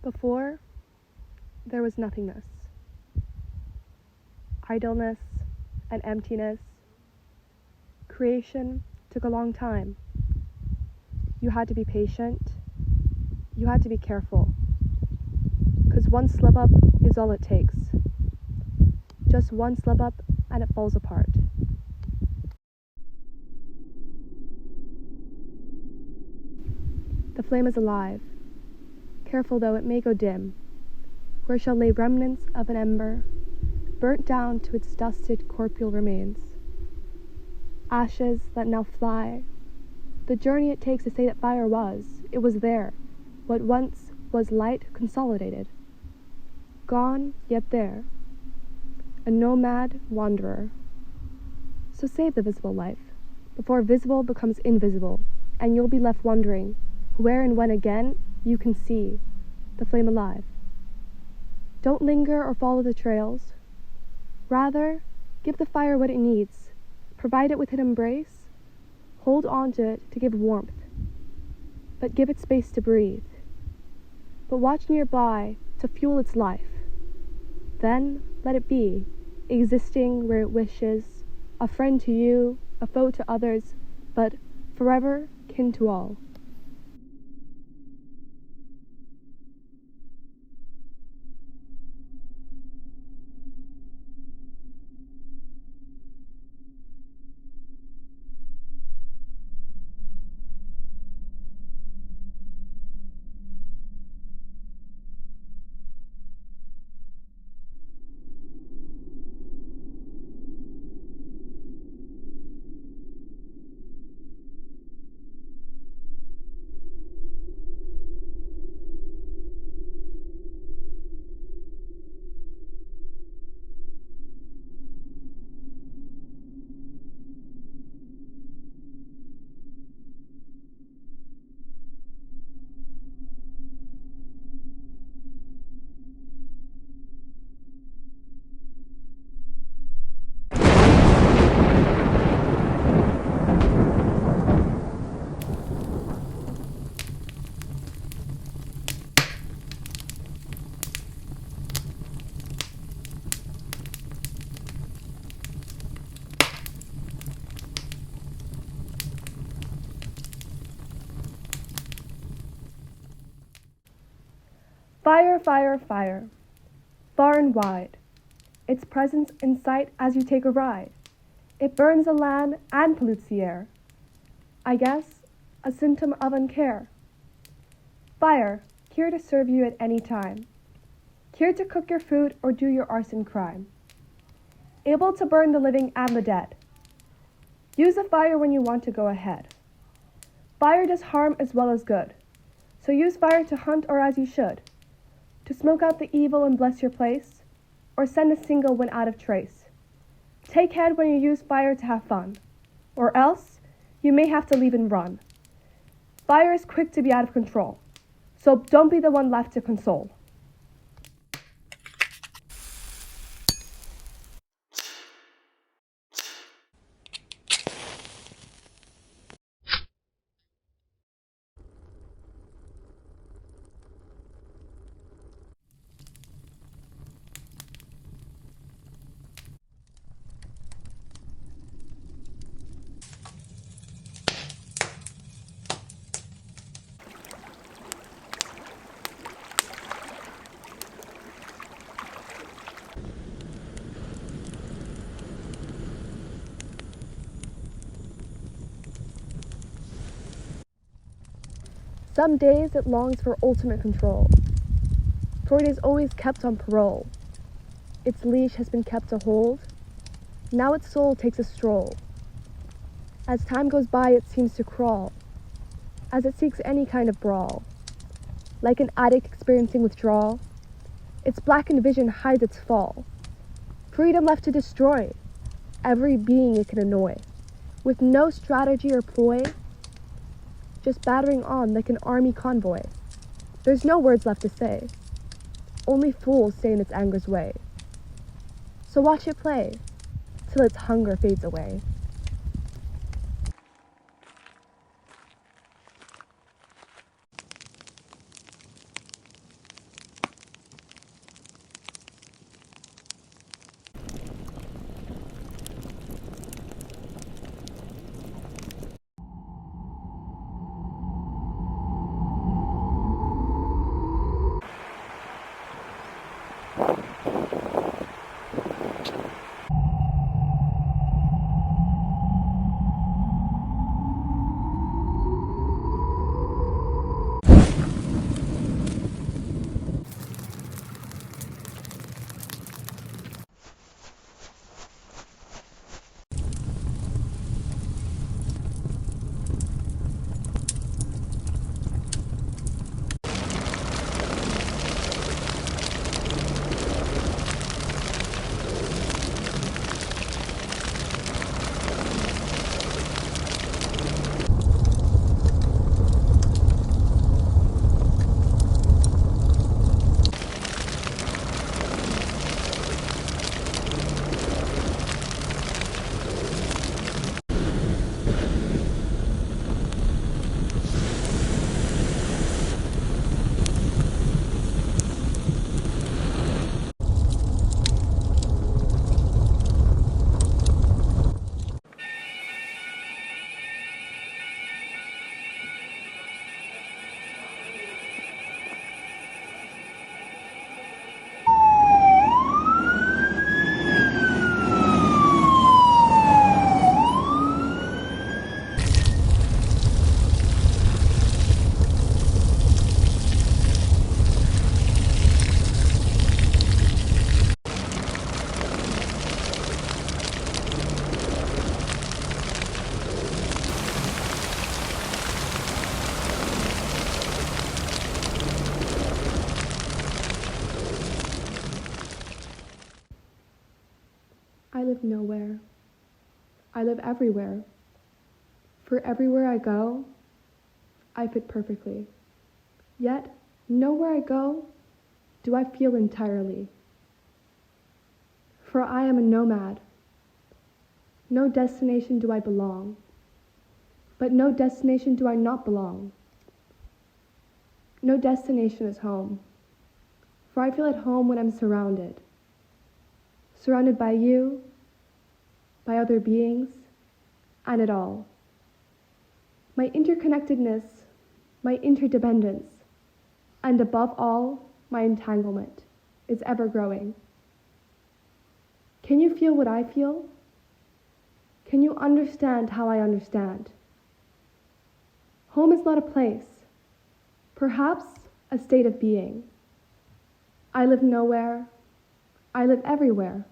Before, there was nothingness, idleness, and emptiness. Creation took a long time. You had to be patient. You had to be careful. 'Cause one slip up is all it takes. Just one slip up and it falls apart. The flame is alive. Careful though, it may go dim. Where shall lay remnants of an ember, burnt down to its dusted corporeal remains. Ashes that now fly. The journey it takes to say that fire was, it was there, what once was light consolidated. Gone, yet there. A nomad wanderer. So save the visible life, before visible becomes invisible, and you'll be left wondering where and when again you can see the flame alive. Don't linger or follow the trails. Rather, give the fire what it needs. Provide it with an embrace. Hold on to it to give warmth. But give it space to breathe. But watch nearby to fuel its life. Then let it be, existing where it wishes, a friend to you, a foe to others, but forever kin to all. Fire, fire, fire, far and wide, its presence in sight as you take a ride. It burns the land and pollutes the air. I guess a symptom of uncare. Fire, here to serve you at any time. Here to cook your food or do your arson crime. Able to burn the living and the dead. Use the fire when you want to go ahead. Fire does harm as well as good. So use fire to hunt or as you should. To smoke out the evil and bless your place, or send a single when out of trace. Take heed when you use fire to have fun, or else you may have to leave and run. Fire is quick to be out of control, so don't be the one left to console. Some days it longs for ultimate control, for it is always kept on parole. Its leash has been kept to hold, now its soul takes a stroll. As time goes by it seems to crawl, as it seeks any kind of brawl. Like an addict experiencing withdrawal, its blackened vision hides its fall. Freedom left to destroy every being it can annoy, with no strategy or ploy, just battering on like an army convoy. There's no words left to say, only fools stay in its anger's way. So watch it play, till its hunger fades away. I live nowhere. I live everywhere. For everywhere I go, I fit perfectly. Yet, nowhere I go do I feel entirely. For I am a nomad. No destination do I belong, but no destination do I not belong. No destination is home, for I feel at home when I'm surrounded by you, by other beings, and it all. My interconnectedness, my interdependence, and above all, my entanglement is ever growing. Can you feel what I feel? Can you understand how I understand? Home is not a place, perhaps a state of being. I live nowhere, I live everywhere.